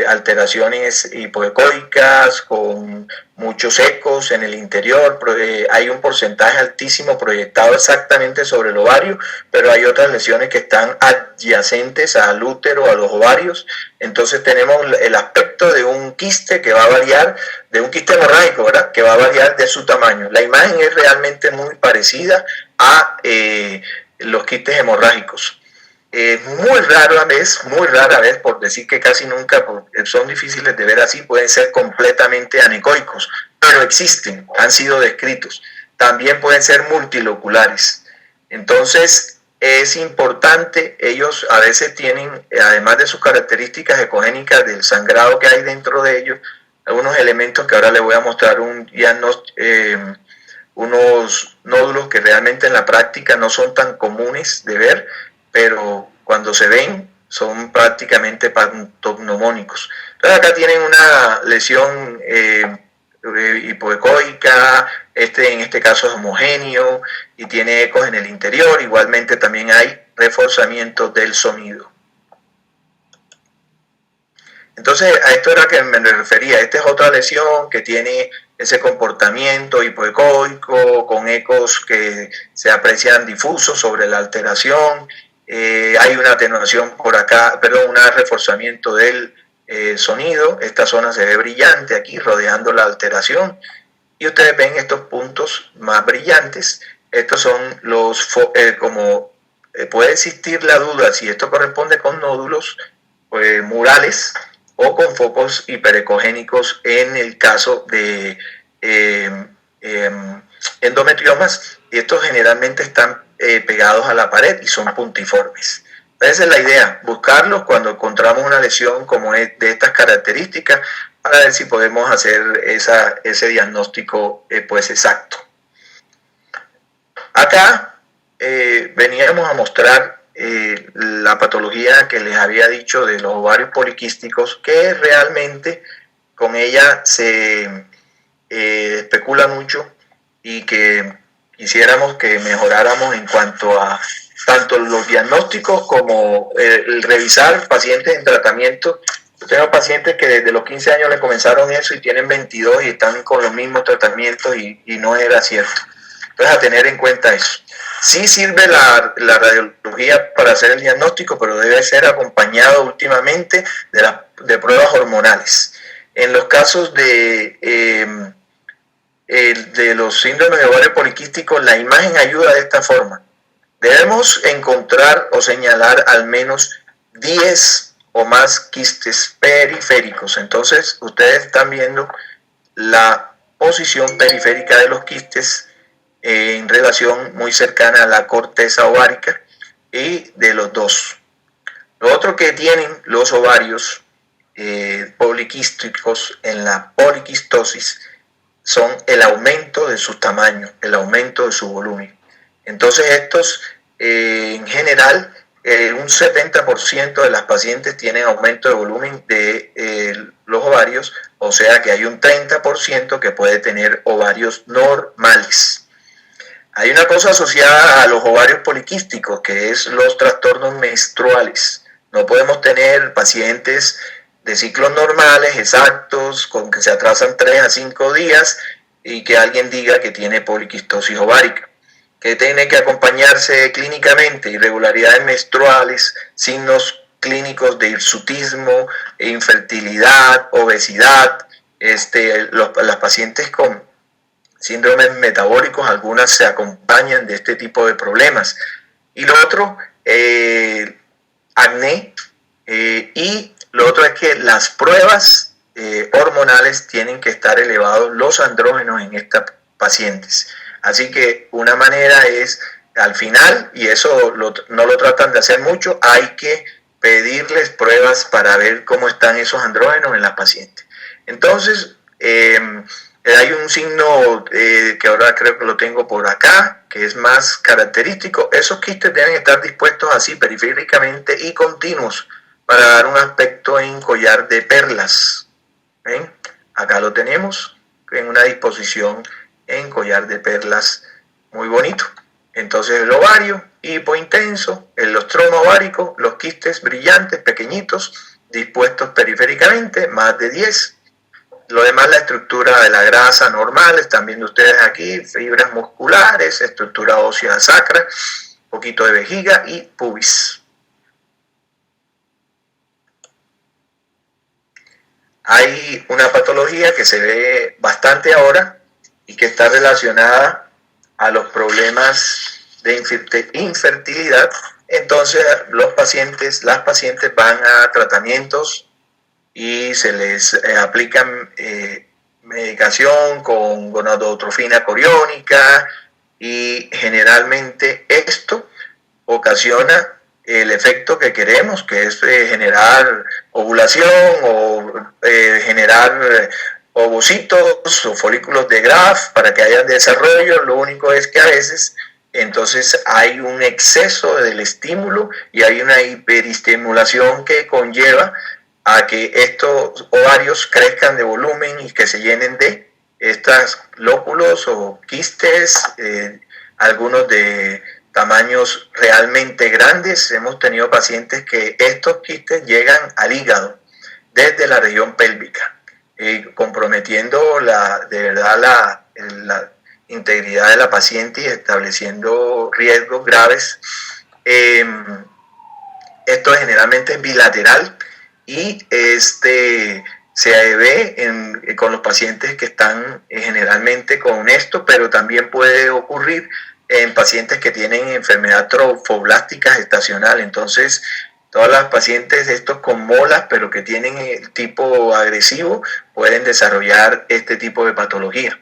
alteraciones hipoecoicas con muchos ecos en el interior. Hay un porcentaje altísimo proyectado exactamente sobre el ovario, pero hay otras lesiones que están adyacentes al útero, a los ovarios. Entonces tenemos el aspecto de un quiste que va a variar, de un quiste hemorrágico, ¿verdad?, que va a variar de su tamaño. La imagen es realmente muy parecida a los quistes hemorrágicos. Muy rara vez, por decir que casi nunca, son difíciles de ver así, pueden ser completamente anecoicos, pero existen, han sido descritos. También pueden ser multiloculares. Entonces es importante, ellos a veces tienen, además de sus características ecogénicas del sangrado que hay dentro de ellos, algunos elementos que ahora les voy a mostrar unos nódulos que realmente en la práctica no son tan comunes de ver, pero cuando se ven son prácticamente pantognomónicos. Entonces acá tienen una lesión hipoecoica, en este caso es homogéneo y tiene ecos en el interior. Igualmente también hay reforzamiento del sonido. Entonces a esto era que me refería. Esta es otra lesión que tiene ese comportamiento hipoecoico con ecos que se aprecian difusos sobre la alteración. Hay una atenuación por acá, perdón, un reforzamiento del sonido. Esta zona se ve brillante aquí rodeando la alteración, y ustedes ven estos puntos más brillantes. Estos son los puede existir la duda si esto corresponde con nódulos murales o con focos hiperecogénicos en el caso de endometriomas, y estos generalmente están pegados a la pared y son puntiformes. Esa es la idea, buscarlos cuando encontramos una lesión como de estas características, para ver si podemos hacer ese diagnóstico pues exacto. Acá veníamos a mostrar la patología que les había dicho de los ovarios poliquísticos, que realmente con ella se especula mucho, y que quisiéramos que mejoráramos en cuanto a tanto los diagnósticos como el revisar pacientes en tratamiento. Yo tengo pacientes que desde los 15 años le comenzaron eso y tienen 22 y están con los mismos tratamientos, y no era cierto. Entonces, a tener en cuenta eso. Sí sirve la radiología para hacer el diagnóstico, pero debe ser acompañado últimamente de pruebas hormonales. En los casos de los síndromes de ovario poliquístico, la imagen ayuda de esta forma. Debemos encontrar o señalar al menos 10 o más quistes periféricos. Entonces, ustedes están viendo la posición periférica de los quistes en relación muy cercana a la corteza ovárica y de los dos. Lo otro que tienen los ovarios poliquísticos en la poliquistosis son el aumento de su tamaño, el aumento de su volumen. Entonces estos en general un 70% de las pacientes tienen aumento de volumen de los ovarios, o sea que hay un 30% que puede tener ovarios normales. Hay una cosa asociada a los ovarios poliquísticos, que es los trastornos menstruales. No podemos tener pacientes de ciclos normales, exactos, con que se atrasan 3 a 5 días, y que alguien diga que tiene poliquistosis ovárica, que tiene que acompañarse clínicamente: irregularidades menstruales, signos clínicos de hirsutismo, infertilidad, obesidad. Las pacientes con síndromes metabólicos, algunas se acompañan de este tipo de problemas. Y lo otro, acné, y lo otro es que las pruebas hormonales hormonales, tienen que estar elevados los andrógenos en estas pacientes. Así que una manera es, al final, y eso no lo tratan de hacer mucho, hay que pedirles pruebas para ver cómo están esos andrógenos en las pacientes. Entonces, hay un signo que ahora creo que lo tengo por acá, que es más característico. Esos quistes deben estar dispuestos así periféricamente y continuos para dar un aspecto en collar de perlas. ¿Ven? Acá lo tenemos en una disposición en collar de perlas muy bonito. Entonces el ovario hipointenso, el ostroma ovárico, los quistes brillantes, pequeñitos, dispuestos periféricamente, más de 10. Lo demás, la estructura de la grasa normal, están viendo ustedes aquí, fibras musculares, estructura ósea sacra, poquito de vejiga y pubis. Hay una patología que se ve bastante ahora y que está relacionada a los problemas de infertilidad. Entonces las pacientes van a tratamientos y se les aplican medicación con gonadotrofina coriónica, y generalmente esto ocasiona el efecto que queremos, que es generar ovulación o generar ovocitos o folículos de Graf para que haya desarrollo. Lo único es que a veces entonces hay un exceso del estímulo y hay una hiperestimulación que conlleva a que estos ovarios crezcan de volumen y que se llenen de estos lóculos o quistes, algunos de tamaños realmente grandes. Hemos tenido pacientes que estos quistes llegan al hígado desde la región pélvica, comprometiendo de verdad la integridad de la paciente y estableciendo riesgos graves. Esto generalmente es bilateral y se ve con los pacientes que están generalmente con esto, pero también puede ocurrir en pacientes que tienen enfermedad trofoblástica gestacional. Entonces, todas las pacientes estos con molas, pero que tienen el tipo agresivo, pueden desarrollar este tipo de patología.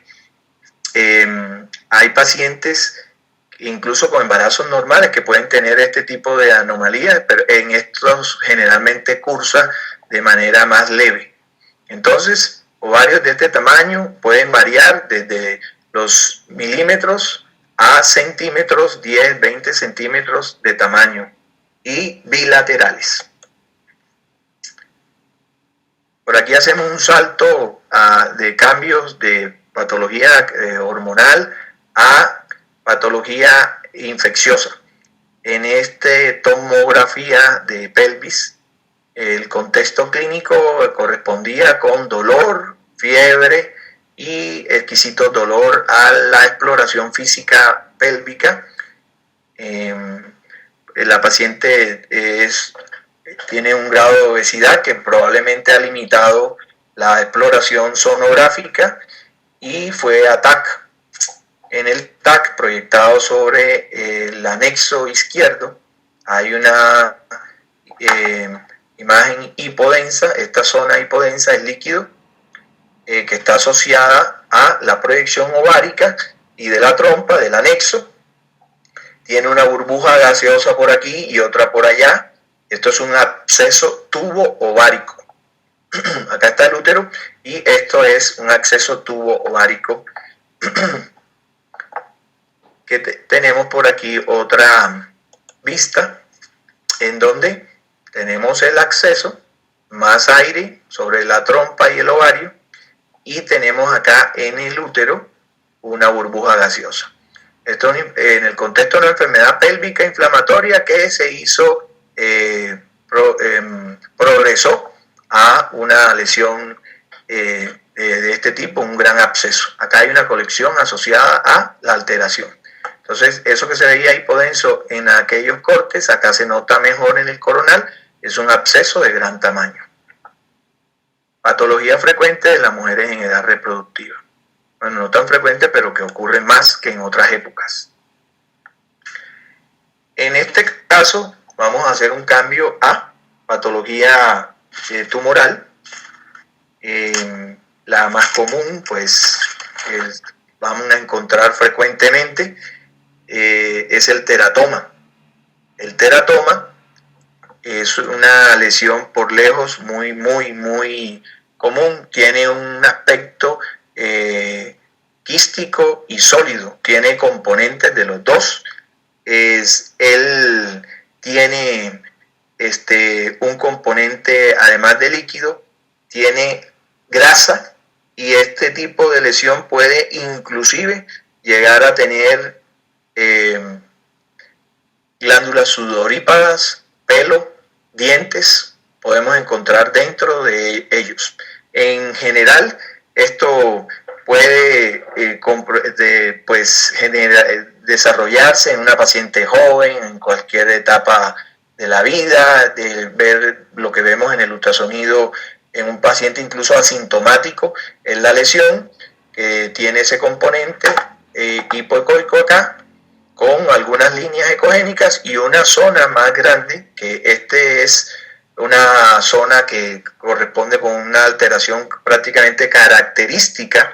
Hay pacientes incluso con embarazos normales que pueden tener este tipo de anomalías, pero en estos generalmente cursa de manera más leve. Entonces, ovarios de este tamaño pueden variar desde los milímetros a centímetros, 10, 20 centímetros de tamaño, y bilaterales. Por aquí hacemos un salto de cambios de patología hormonal a patología infecciosa. En esta tomografía de pelvis, el contexto clínico correspondía con dolor, fiebre y exquisito dolor a la exploración física pélvica. La paciente tiene un grado de obesidad que probablemente ha limitado la exploración sonográfica, y fue a TAC. En el TAC proyectado sobre el anexo izquierdo hay una imagen hipodensa. Esta zona hipodensa es líquido que está asociada a la proyección ovárica y de la trompa del anexo. Tiene una burbuja gaseosa por aquí y otra por allá. Esto es un absceso tubo ovárico. Acá está el útero y esto es un acceso tubo ovárico. Que tenemos por aquí otra vista en donde tenemos el acceso, más aire sobre la trompa y el ovario, y tenemos acá en el útero una burbuja gaseosa. Esto en el contexto de una enfermedad pélvica inflamatoria que se hizo, progresó a una lesión de este tipo, un gran absceso. Acá hay una colección asociada a la alteración. Entonces, eso que se veía hipodenso en aquellos cortes, acá se nota mejor en el coronal, es un absceso de gran tamaño. Patología frecuente de las mujeres en edad reproductiva. Bueno, no tan frecuente, pero que ocurre más que en otras épocas. En este caso, vamos a hacer un cambio a patología tumoral. La más común, pues, vamos a encontrar frecuentemente, es el teratoma. El teratoma es una lesión por lejos muy común. Tiene un aspecto quístico y sólido. Tiene componentes de los dos. Él tiene un componente, además de líquido, tiene grasa, y este tipo de lesión puede inclusive llegar a tener glándulas sudoríparas, pelo, dientes, podemos encontrar dentro de ellos. En general, esto puede desarrollarse en una paciente joven, en cualquier etapa de la vida, de ver lo que vemos en el ultrasonido en un paciente incluso asintomático, es la lesión que tiene ese componente hipoecoico acá, con algunas líneas ecogénicas y una zona más grande, que es una zona que corresponde con una alteración prácticamente característica.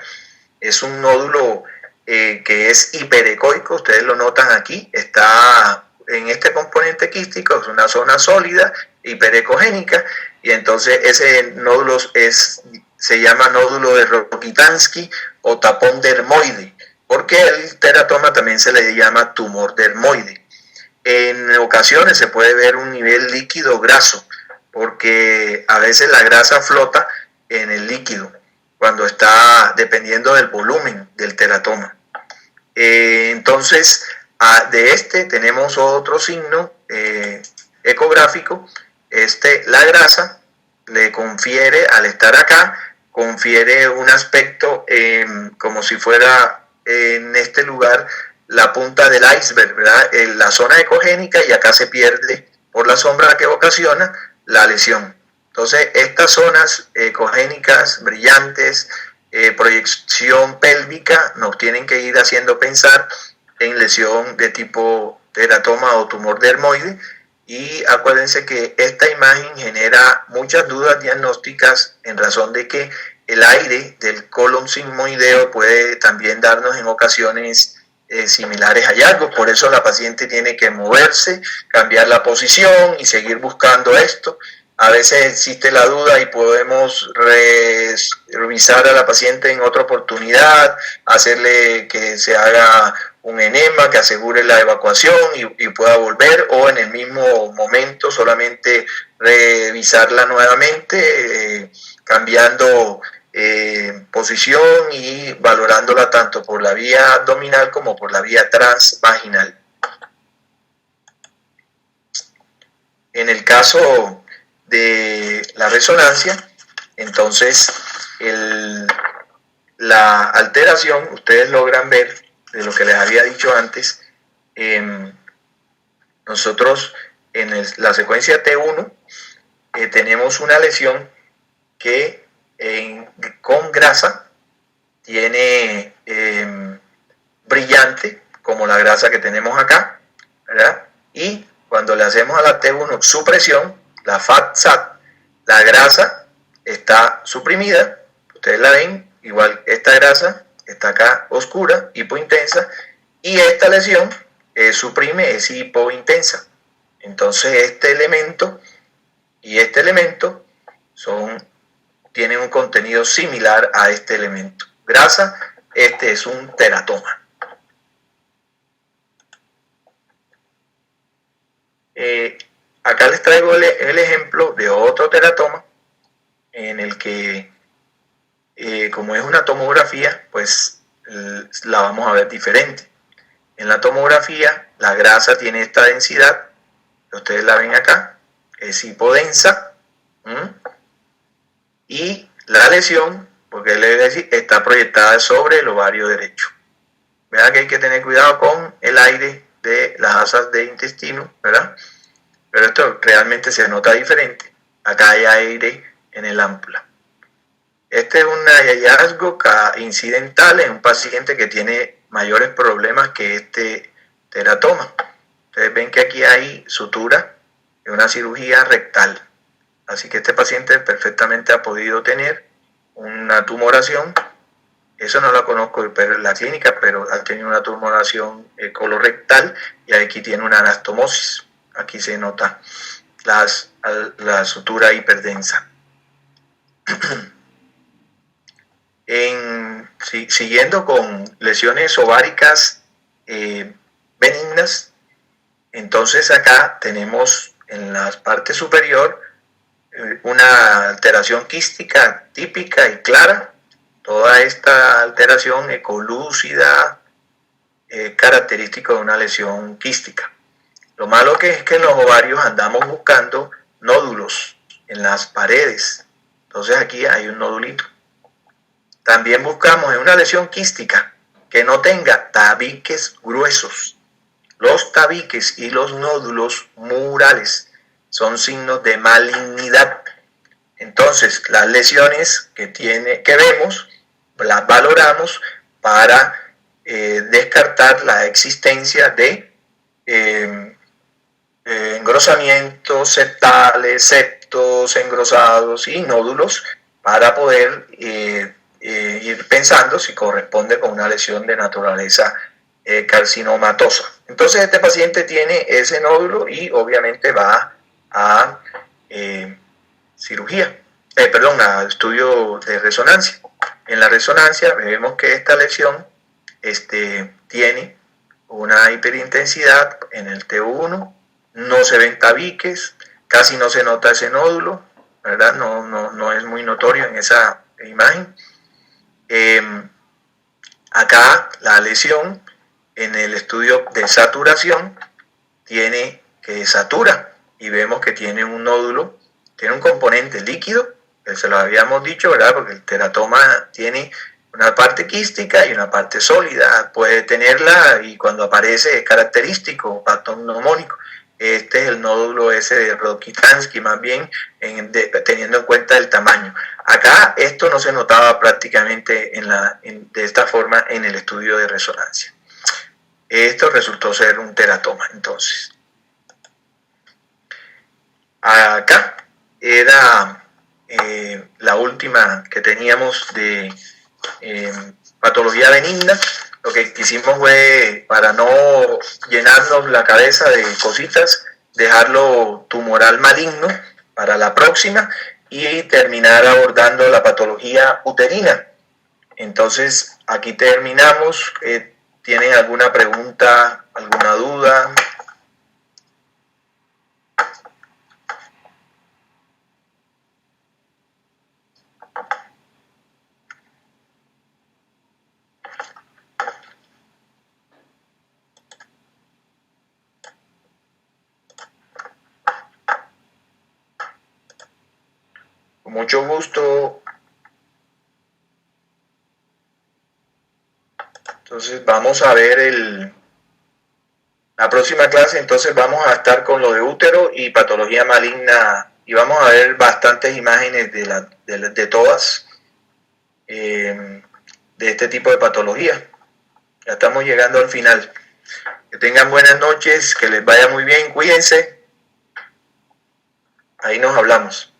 Es un nódulo que es hiperecoico, ustedes lo notan aquí, está en este componente quístico, es una zona sólida, hiperecogénica, y entonces ese nódulo se llama nódulo de Rokitansky o tapón dermoide, porque el teratoma también se le llama tumor dermoide. En ocasiones se puede ver un nivel líquido graso, porque a veces la grasa flota en el líquido cuando está dependiendo del volumen del teratoma. Entonces, de tenemos otro signo ecográfico. La grasa le confiere, al estar acá, confiere un aspecto como si fuera en este lugar la punta del iceberg, ¿verdad? En la zona ecogénica, y acá se pierde por la sombra que ocasiona la lesión. Entonces, estas zonas ecogénicas brillantes, proyección pélvica, nos tienen que ir haciendo pensar en lesión de tipo teratoma o tumor dermoide. Y acuérdense que esta imagen genera muchas dudas diagnósticas, en razón de que el aire del colon sigmoideo puede también darnos en ocasiones similares hallazgos. Por eso la paciente tiene que moverse, cambiar la posición y seguir buscando esto. A veces existe la duda y podemos revisar a la paciente en otra oportunidad, hacerle que se haga un enema que asegure la evacuación y pueda volver, o en el mismo momento solamente revisarla nuevamente, cambiando posición y valorándola tanto por la vía abdominal como por la vía transvaginal. En el caso de la resonancia, entonces la alteración, ustedes logran ver de lo que les había dicho antes. Nosotros en la secuencia T1 tenemos una lesión que con grasa tiene brillante, como la grasa que tenemos acá, ¿verdad? Y cuando le hacemos a la T1 supresión, la FAT-SAT, la grasa está suprimida, ustedes la ven, igual esta grasa está acá oscura, hipointensa, y esta lesión suprime, es hipointensa. Entonces este elemento y este elemento tienen un contenido similar a este elemento. Grasa, este es un teratoma. Acá les traigo el ejemplo de otro teratoma, en el que como es una tomografía, pues la vamos a ver diferente. En la tomografía, la grasa tiene esta densidad, ustedes la ven acá, es hipodensa, y la lesión, porque le voy a decir, está proyectada sobre el ovario derecho. Vean que hay que tener cuidado con el aire de las asas de intestino, ¿verdad? Pero esto realmente se nota diferente. Acá hay aire en el ámpula. Este es un hallazgo incidental en un paciente que tiene mayores problemas que este teratoma. Ustedes ven que aquí hay sutura de una cirugía rectal. Así que este paciente perfectamente ha podido tener una tumoración. Eso no la conozco pero en la clínica, pero ha tenido una tumoración colorectal y aquí tiene una anastomosis. Aquí se nota la sutura hiperdensa. Siguiendo con lesiones ováricas benignas, entonces acá tenemos en la parte superior una alteración quística típica y clara. Toda esta alteración ecolúcida, característica de una lesión quística. Lo malo que es que en los ovarios andamos buscando nódulos en las paredes. Entonces aquí hay un nodulito. También buscamos en una lesión quística que no tenga tabiques gruesos. Los tabiques y los nódulos murales son signos de malignidad. Entonces, las lesiones que vemos, las valoramos para descartar la existencia de engrosamientos septales, septos engrosados y nódulos para poder ir pensando si corresponde con una lesión de naturaleza carcinomatosa. Entonces este paciente tiene ese nódulo y obviamente va a cirugía, a estudio de resonancia. En la resonancia vemos que esta lesión tiene una hiperintensidad en el T1, no se ven tabiques, casi no se nota ese nódulo, ¿verdad? No es muy notorio en esa imagen. Acá la lesión en el estudio de saturación tiene que satura y vemos que tiene un nódulo, tiene un componente líquido, que se lo habíamos dicho, ¿verdad? Porque el teratoma tiene una parte quística y una parte sólida, puede tenerla y cuando aparece es característico, patognomónico. Este es el nódulo ese de Rokitansky, más bien teniendo en cuenta el tamaño. Acá esto no se notaba prácticamente de esta forma en el estudio de resonancia. Esto resultó ser un teratoma, entonces. Acá era la última que teníamos de patología benigna. Lo que quisimos fue, para no llenarnos la cabeza de cositas, dejarlo tumoral maligno para la próxima y terminar abordando la patología uterina. Entonces, aquí terminamos. ¿Tienen alguna pregunta, alguna duda? Con mucho gusto. Entonces vamos a ver la próxima clase. Entonces vamos a estar con lo de útero y patología maligna y vamos a ver bastantes imágenes de todas de este tipo de patología. Ya estamos llegando al final. Que tengan buenas noches, que les vaya muy bien, cuídense. Ahí nos hablamos.